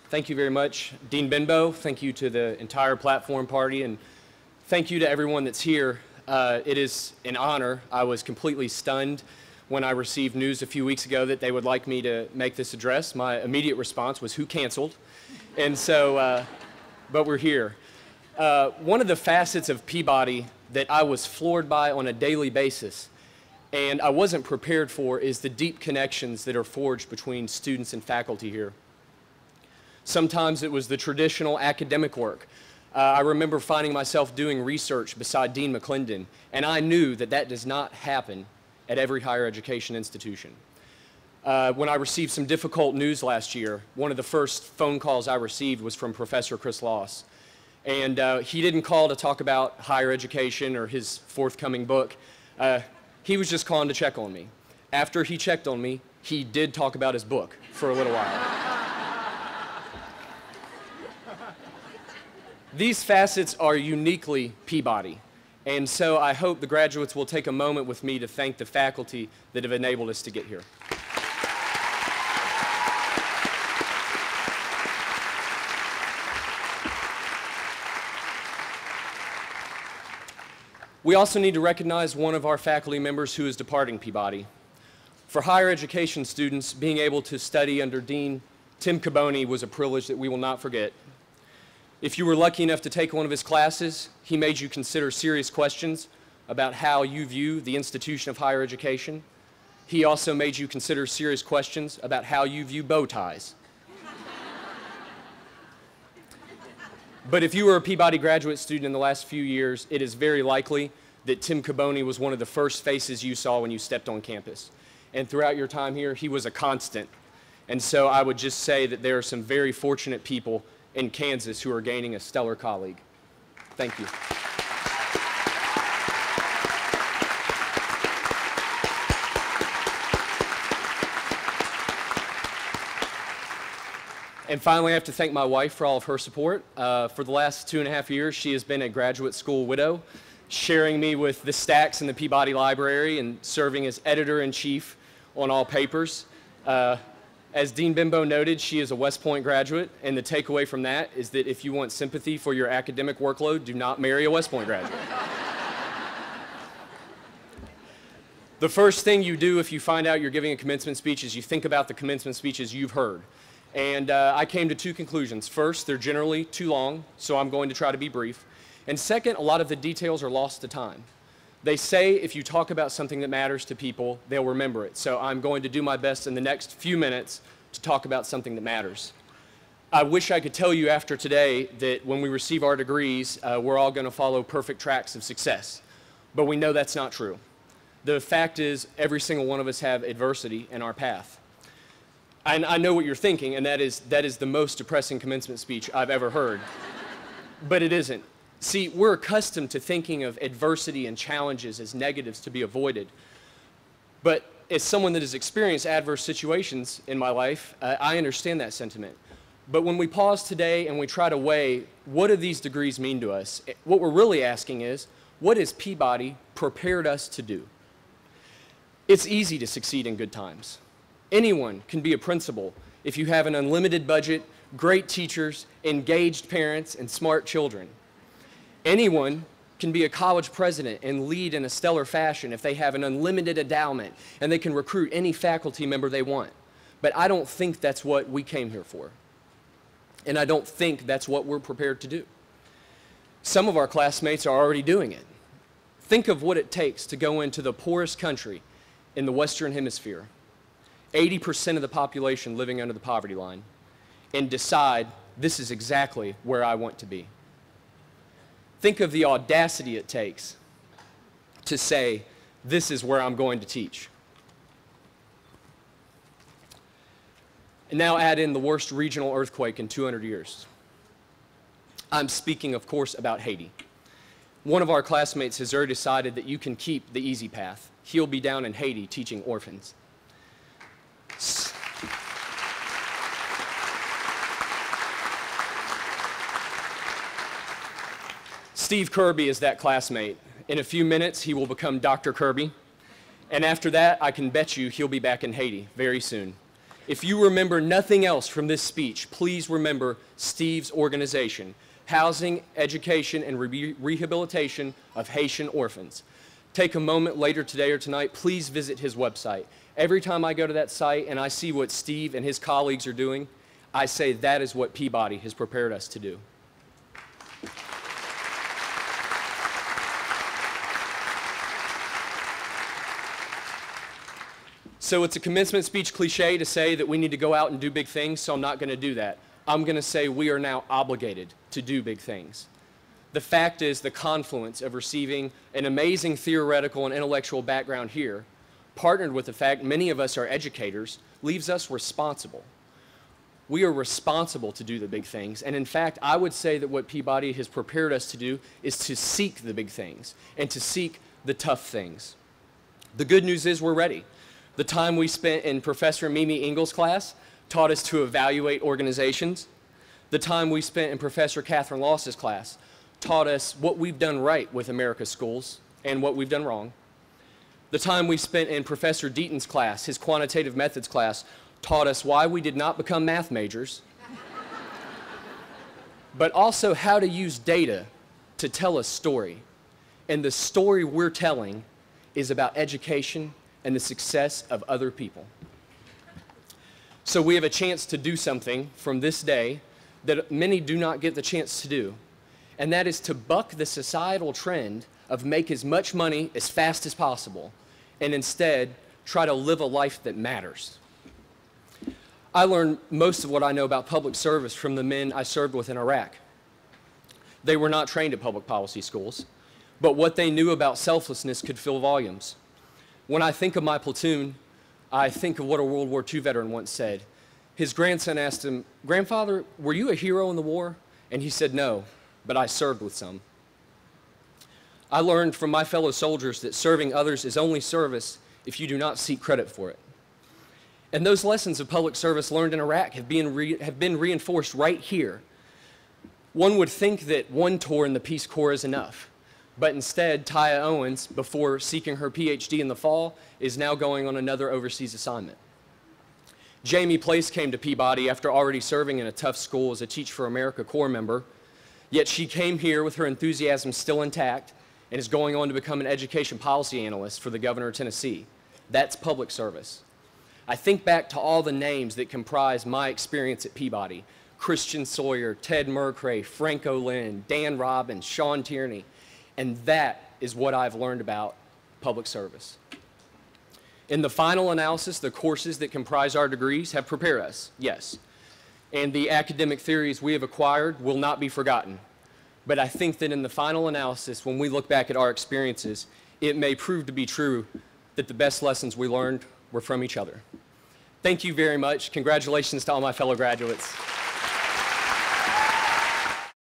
Thank you very much, Dean Benbow. Thank you to the entire platform party, and thank you to everyone that's here. It is an honor. I was completely stunned when I received news a few weeks ago that they would like me to make this address. My immediate response was, who canceled? And so, but we're here. One of the facets of Peabody that I was floored by on a daily basis and I wasn't prepared for is the deep connections that are forged between students and faculty here. Sometimes it was the traditional academic work. I remember finding myself doing research beside Dean McClendon, and I knew that that does not happen at every higher education institution. When I received some difficult news last year, one of the first phone calls I received was from Professor Chris Loss. And he didn't call to talk about higher education or his forthcoming book. He was just calling to check on me. After he checked on me, he did talk about his book for a little while. These facets are uniquely Peabody, and so I hope the graduates will take a moment with me to thank the faculty that have enabled us to get here. We also need to recognize one of our faculty members who is departing Peabody. For higher education students, being able to study under Dean Tim Caboni was a privilege that we will not forget. If you were lucky enough to take one of his classes, he made you consider serious questions about how you view the institution of higher education. He also made you consider serious questions about how you view bow ties. But if you were a Peabody graduate student in the last few years, it is very likely that Tim Caboni was one of the first faces you saw when you stepped on campus. And throughout your time here, he was a constant. And so I would just say that there are some very fortunate people in Kansas who are gaining a stellar colleague. Thank you. And finally, I have to thank my wife for all of her support. For the last 2.5 years, she has been a graduate school widow, sharing me with the stacks in the Peabody Library and serving as editor-in-chief on all papers. As Dean Benbow noted, she is a West Point graduate, and the takeaway from that is that if you want sympathy for your academic workload, do not marry a West Point graduate. The first thing you do if you find out you're giving a commencement speech is you think about the commencement speeches you've heard. And I came to two conclusions. First, they're generally too long, so I'm going to try to be brief. And second, a lot of the details are lost to time. They say if you talk about something that matters to people, they'll remember it. So I'm going to do my best in the next few minutes to talk about something that matters. I wish I could tell you after today that when we receive our degrees, we're all going to follow perfect tracks of success. But we know that's not true. The fact is, every single one of us have adversity in our path. And I know what you're thinking, and that is the most depressing commencement speech I've ever heard. But it isn't. See, we're accustomed to thinking of adversity and challenges as negatives to be avoided. But as someone that has experienced adverse situations in my life, I understand that sentiment. But when we pause today and we try to weigh what do these degrees mean to us, what we're really asking is, what has Peabody prepared us to do? It's easy to succeed in good times. Anyone can be a principal if you have an unlimited budget, great teachers, engaged parents, and smart children. Anyone can be a college president and lead in a stellar fashion if they have an unlimited endowment and they can recruit any faculty member they want. But I don't think that's what we came here for. And I don't think that's what we're prepared to do. Some of our classmates are already doing it. Think of what it takes to go into the poorest country in the Western Hemisphere, 80% of the population living under the poverty line, and decide this is exactly where I want to be. Think of the audacity it takes to say, this is where I'm going to teach. And now add in the worst regional earthquake in 200 years. I'm speaking, of course, about Haiti. One of our classmates has already decided that you can keep the easy path. He'll be down in Haiti teaching orphans. Steve Kirby is that classmate. In a few minutes, he will become Dr. Kirby. And after that, I can bet you he'll be back in Haiti very soon. If you remember nothing else from this speech, please remember Steve's organization, Housing, Education, and Rehabilitation of Haitian Orphans. Take a moment later today or tonight, please visit his website. Every time I go to that site and I see what Steve and his colleagues are doing, I say that is what Peabody has prepared us to do. So it's a commencement speech cliche to say that we need to go out and do big things, so I'm not going to do that. I'm going to say we are now obligated to do big things. The fact is the confluence of receiving an amazing theoretical and intellectual background here, partnered with the fact many of us are educators, leaves us responsible. We are responsible to do the big things, and in fact, I would say that what Peabody has prepared us to do is to seek the big things and to seek the tough things. The good news is we're ready. The time we spent in Professor Mimi Engel's class taught us to evaluate organizations. The time we spent in Professor Catherine Loss's class taught us what we've done right with America's schools and what we've done wrong. The time we spent in Professor Deaton's class, his quantitative methods class, taught us why we did not become math majors, but also how to use data to tell a story. And the story we're telling is about education and the success of other people. So we have a chance to do something from this day that many do not get the chance to do, and that is to buck the societal trend of make as much money as fast as possible, and instead try to live a life that matters. I learned most of what I know about public service from the men I served with in Iraq. They were not trained at public policy schools, but what they knew about selflessness could fill volumes. When I think of my platoon, I think of what a World War II veteran once said. His grandson asked him, "Grandfather, were you a hero in the war?" And he said, "No, but I served with some." I learned from my fellow soldiers that serving others is only service if you do not seek credit for it. And those lessons of public service learned in Iraq have been reinforced right here. One would think that one tour in the Peace Corps is enough. But instead, Taya Owens, before seeking her PhD in the fall, is now going on another overseas assignment. Jamie Place came to Peabody after already serving in a tough school as a Teach for America Corps member, yet she came here with her enthusiasm still intact and is going on to become an education policy analyst for the governor of Tennessee. That's public service. I think back to all the names that comprise my experience at Peabody: Christian Sawyer, Ted Murcray, Franco Lynn, Dan Robbins, Sean Tierney. And that is what I've learned about public service. In the final analysis, the courses that comprise our degrees have prepared us, yes. And the academic theories we have acquired will not be forgotten. But I think that in the final analysis, when we look back at our experiences, it may prove to be true that the best lessons we learned were from each other. Thank you very much. Congratulations to all my fellow graduates.